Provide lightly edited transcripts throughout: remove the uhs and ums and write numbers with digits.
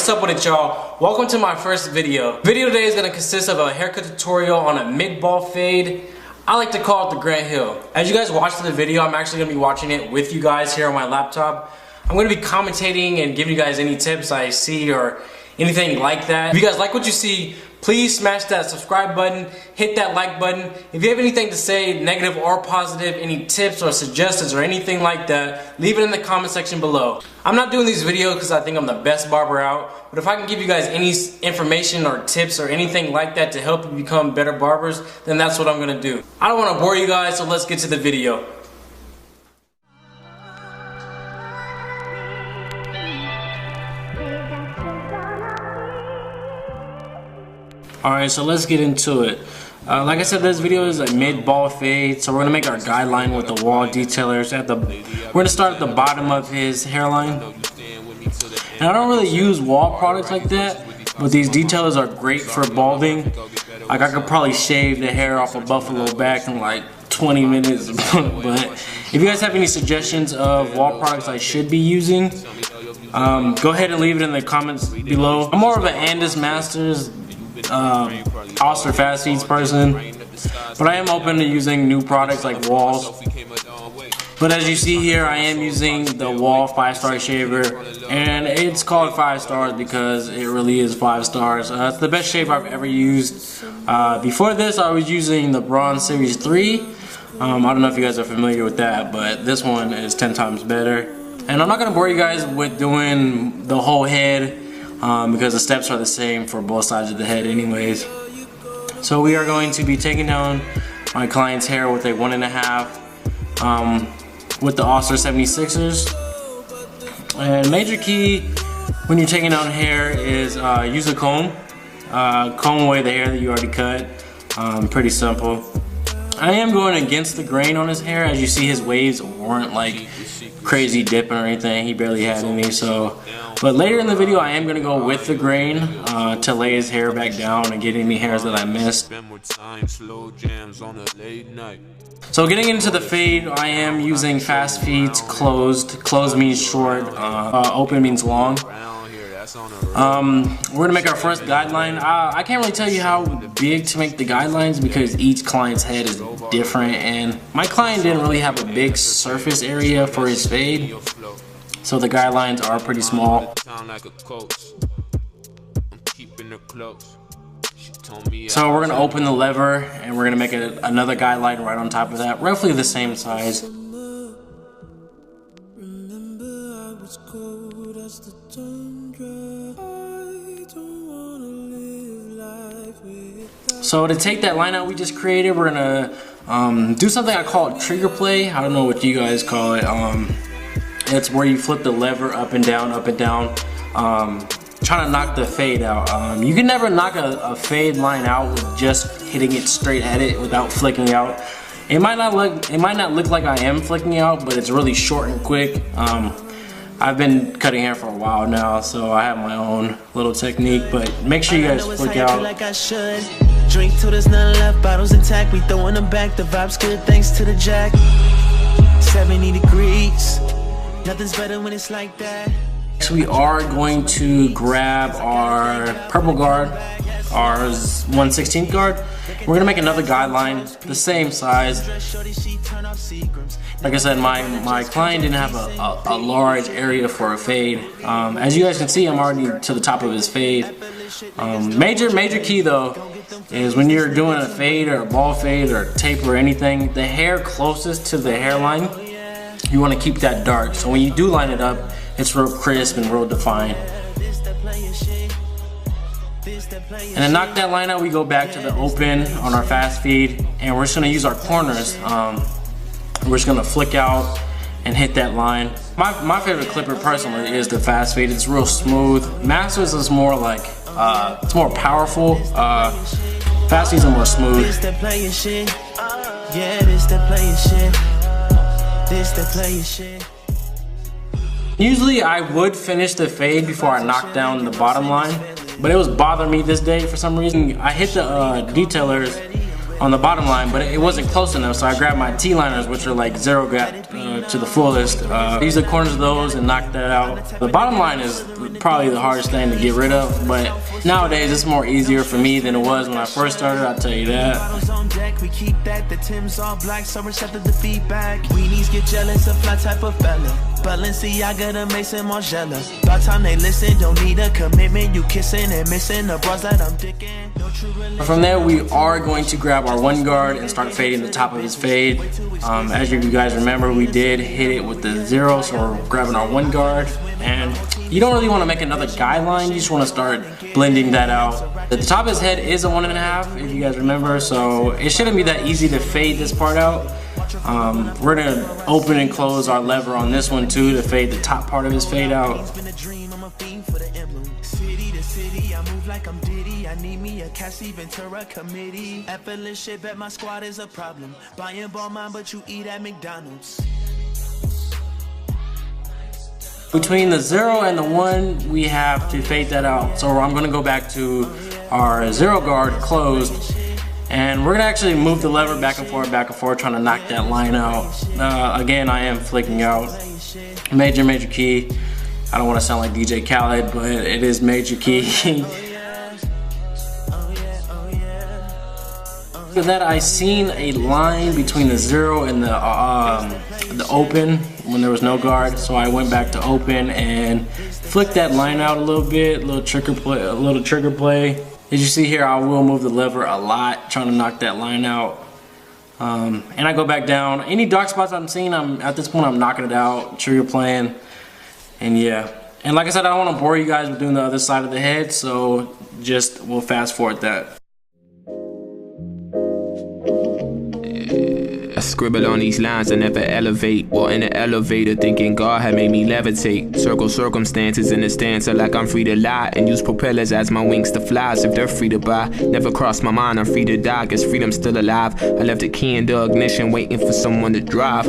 what's up with it, y'all? Welcome to my first video. Video today is going to consist of a haircut tutorial on a mid-ball fade. I like to call it the Grant Hill. As you guys watch the video, I'm actually going to be watching it with you guys here on my laptop. I'm going to be commentating and giving you guys any tips I see or anything like that. If you guys like what you see, please smash that subscribe button, hit that like button. If you have anything to say, negative or positive, any tips or suggestions or anything like that, leave it in the comment section below. I'm not doing these videos because I think I'm the best barber out, but if I can give you guys any information or tips or anything like that to help you become better barbers, then that's what I'm gonna do. I don't want to bore you guys, so let's get to the video. Alright, so let's get into it. Like I said, this video is a mid-ball fade, so we're going to make our guideline with the wall detailers. We're going to start at the bottom of his hairline. And I don't really use wall products like that, but these detailers are great for balding. Like, I could probably shave the hair off a buffalo back in like 20 minutes. But if you guys have any suggestions of wall products I should be using, go ahead and leave it in the comments below. I'm more of an Andis Masters Oster Fast Feeds person, but I am open to using new products like walls. But as you see here, I am using the Wall 5-star shaver, and it's called 5 stars because it really is 5 stars. It's the best shaver I've ever used. Before this, I was using the Bronze Series 3. I don't know if you guys are familiar with that, but this one is 10 times better. And I'm not going to bore you guys with doing the whole head, because the steps are the same for both sides of the head anyways. So we are going to be taking down my client's hair with a 1.5 with the Oster 76ers. And major key when you're taking down hair is use a comb. Comb away the hair that you already cut. Pretty simple. I am going against the grain on his hair. As you see, his waves weren't like crazy dipping or anything. He barely had any. But later in the video, I am going to go with the grain to lay his hair back down and get any hairs that I missed. So getting into the fade, I am using fast feeds, closed. Closed means short, open means long. We're going to make our first guideline. I can't really tell you how big to make the guidelines because each client's head is different, and my client didn't really have a big surface area for his fade, so the guidelines are pretty small. So we're going to open the lever and we're going to make another guideline right on top of that, roughly the same size. So to take that line out we just created, we're going to do something I call trigger play. I don't know what you guys call it. It's where you flip the lever up and down, trying to knock the fade out. You can never knock a fade line out with just hitting it straight at it without flicking out. It might not look like I am flicking out, but it's really short and quick. I've been cutting hair for a while now, so I have my own little technique, but make sure you guys flick out. Drink till there's none left, bottles intact, we throwing them back, the vibe's good thanks to the jack. 70 degrees, nothing's better when it's like that. So we are going to grab our purple guard, our 1/16 guard. We're gonna make another guideline, the same size. Like I said, my client didn't have a large area for a fade. As you guys can see, I'm already to the top of his fade. Major key though is when you're doing a fade or a ball fade or tape or anything, the hair closest to the hairline, you want to keep that dark. So when you do line it up, it's real crisp and real defined. And to knock that line out, we go back to the open on our fast feed, and we're just going to use our corners. We're just going to flick out and hit that line. My favorite clipper personally is the fast feed. It's real smooth. Masters is more like, it's more powerful. Fast feeds are more smooth. Usually I would finish the fade before I knock down the bottom line, but it was bothering me this day for some reason. I hit the detailers on the bottom line, but it wasn't close enough, so I grabbed my T-liners, which are like zero gap to the fullest. Use the corners of those and knock that out. The bottom line is probably the hardest thing to get rid of, but nowadays it's more easier for me than it was when I first started, I'll tell you that. We keep that, the Tim's all black, so receptive to feedback. Weenies get jealous, a fly type of fella. Balenciaga, the Mason Margiela. By the time they listen, don't need a commitment. You kissing and missing the bras that I'm dicking. No true religion. From there, we are going to grab our one guard and start fading the top of his fade. As you guys remember, we did hit it with the zero, so we're grabbing our one guard. And you don't really want to make another guideline, you just want to start blending that out. The top of his head is a 1.5, if you guys remember, so it shouldn't be that easy to fade this part out. We're gonna open and close our lever on this one too to fade the top part of his fade out. Like I'm Diddy, I need me a Cassie Ventura committee. Effortless shit, bet my squad is a problem. Buying ball mine, but you eat at McDonald's. Between the 0 and the 1, we have to fade that out. So I'm gonna go back to our 0 guard closed, and we're gonna actually move the lever back and forth, trying to knock that line out. Again, I am flicking out. Major key. I don't want to sound like DJ Khaled, but it is major key. After that, I seen a line between the 0 and the open when there was no guard, so I went back to open and flicked that line out a little bit, a little trigger play. As you see here, I will move the lever a lot, trying to knock that line out. And I go back down. Any dark spots I'm seeing, at this point I'm knocking it out, trigger playing, and yeah. And like I said, I don't want to bore you guys with doing the other side of the head, so we'll fast forward that. I scribble on these lines, I never elevate. Or in the elevator thinking God had made me levitate. Circle circumstances in a stanza like I'm free to lie, and use propellers as my wings to fly as if they're free to buy. Never crossed my mind I'm free to die, guess freedom's still alive. I left the key in the ignition waiting for someone to drive.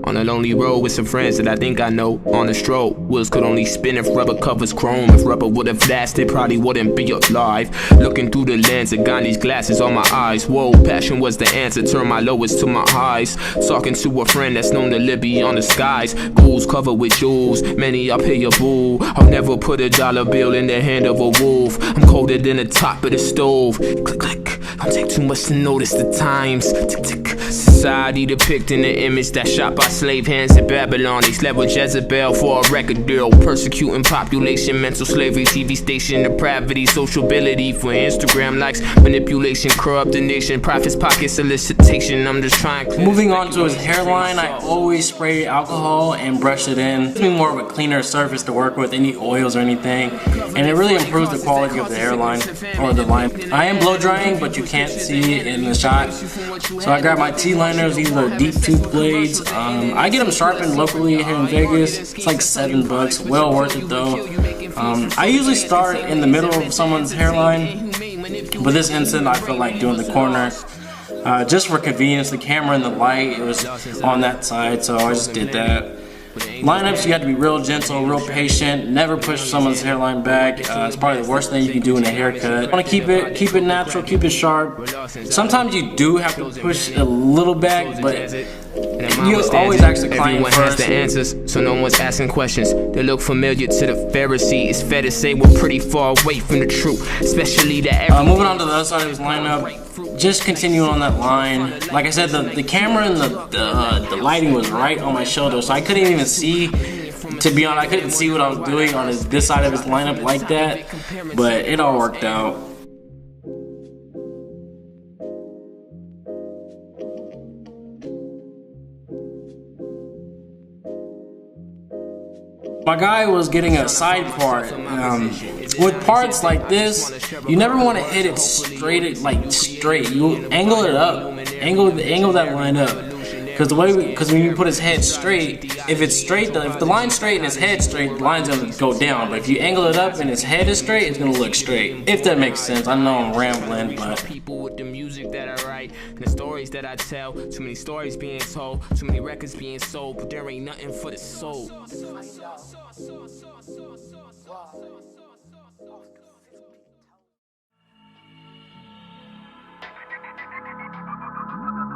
On a lonely road with some friends that I think I know. On a stroll, wheels could only spin if rubber covers chrome. If rubber would have lasted, probably wouldn't be alive. Looking through the lens of Gandhi's glasses on my eyes. Whoa, passion was the answer, turn my lowest to my highs. Talking to a friend that's known to live beyond the skies. Ghouls covered with jewels, many I pay a bull. I'll never put a dollar bill in the hand of a wolf. I'm colder than the top of the stove. Click, click, don't take too much to notice the times. Tick, tick. Society depicting the image that shot by slave hands in Babylon. They slept with Jezebel for a record deal. Persecuting population, mental slavery, TV station depravity, sociability for Instagram likes, manipulation, corrupt the nation, profits, pocket solicitation. I'm just trying to. Moving on to his hairline, I always spray alcohol and brush it in. It's more of a cleaner surface to work with, any oils or anything, and it really improves the quality of the hairline or the line. I am blow drying, but you can't see it in the shot. So I grab my T-liners, these are deep tooth blades. I get them sharpened locally here in Vegas. It's like $7, well worth it though. I usually start in the middle of someone's hairline, but this instant I feel like doing the corner. Just for convenience, the camera and the light, it was on that side, so I just did that. Lineups, you have to be real gentle, real patient. Never push someone's hairline back. It's probably the worst thing you can do in a haircut. You want to keep it natural, keep it sharp. Sometimes you do have to push a little back, but you always ask the client Everyone first. has the answers, so no one's asking questions. They look familiar to the Pharisee. It's fair to say we're pretty far away from the truth, especially that. Moving on to the other side of his lineup. Just continuing on that line. Like I said, the camera and the lighting was right on my shoulder, so I couldn't even see. To be honest, I couldn't see what I was doing on this side of his lineup like that, but it all worked out. My guy was getting a side part. With parts like this, you never want to hit it straight. You angle it up, angle that line up. Because when you put his head straight, if it's straight, if the line's straight and his head's straight, the line's gonna go down. But if you angle it up and his head is straight, it's gonna look straight. If that makes sense. I know I'm rambling, but People with the music that I write and the stories that I tell. Too many stories being told, too many records being sold, but there ain't nothing for the soul.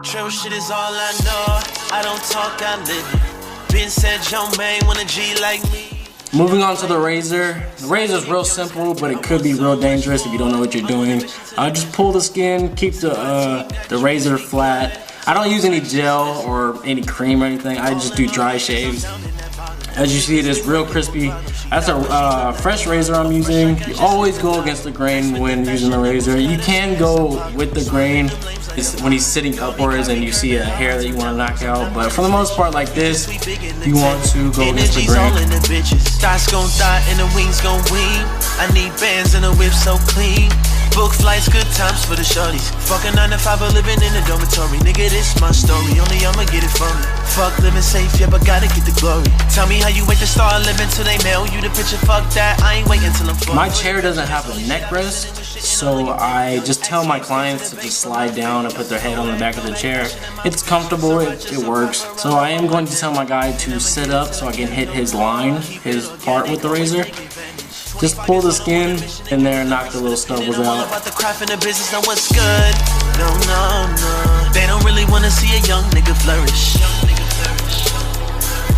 Trail shit is all I know. I don't talk, I live it. Been said, young man, want a G like me. Moving on to the razor. The razor is real simple, but it could be real dangerous if you don't know what you're doing. Just pull the skin, keep the razor flat. I don't use any gel or any cream or anything. I just do dry shaves. As you see, it is real crispy. That's a fresh razor I'm using. You always go against the grain when using the razor. You can go with the grain when he's sitting upwards and you see a hair that you want to knock out, but for the most part, like this, you want to go against the grain. Thoughts gon' die and the wings gon' wing. I need bands and a whip so clean. Book flights, good times for the shorties. Fucking 9 to 5, but living in a dormitory. Nigga, this my story, only I'ma get it from me. Fuck living safe, yeah, but gotta get the glory. Tell me how you wait to start living till they mail you the picture. Fuck that, I ain't waiting till I'm full. My chair doesn't have a neck rest, so I just tell my clients to just slide down and put their head on the back of the chair. It's comfortable, it works. So I am going to tell my guy to sit up so I can hit his line, his part with the razor. Just pull the skin in there and knock the little stubbles out. About the craft and the business, know what's good. No, no, no. They don't really wanna see a young nigga flourish.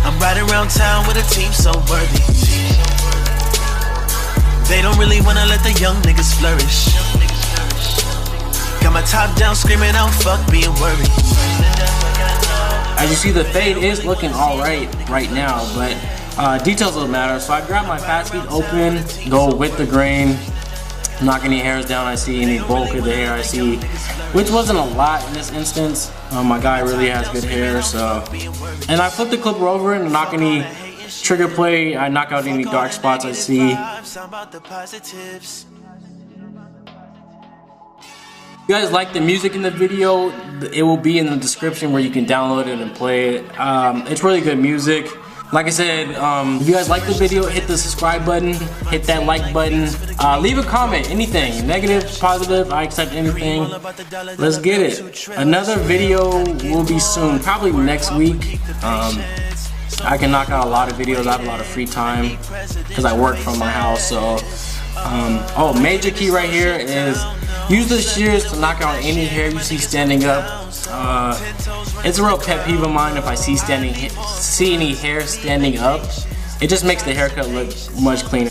I'm riding around town with a team so worthy. They don't really wanna let the young niggas flourish. Got my top down screaming out, fuck being worried. As you see, the fade is looking alright right now, but details don't matter. So I grab my fast feet open, go with the grain, knock any hairs down I see, any bulk of the hair I see, which wasn't a lot in this instance. My guy really has good hair, so. And I flip the clipper over and knock any trigger play, I knock out any dark spots I see. If you guys like the music in the video, it will be in the description where you can download it and play it. It's really good music. Like I said, if you guys like the video, hit the subscribe button, hit that like button, leave a comment, anything, negative, positive, I accept anything. Let's get it. Another video will be soon, probably next week. I can knock out a lot of videos, I have a lot of free time because I work from my house, so. Oh, major key right here is use the shears to knock out any hair you see standing up. It's a real pet peeve of mine if I see any hair standing up. It just makes the haircut look much cleaner.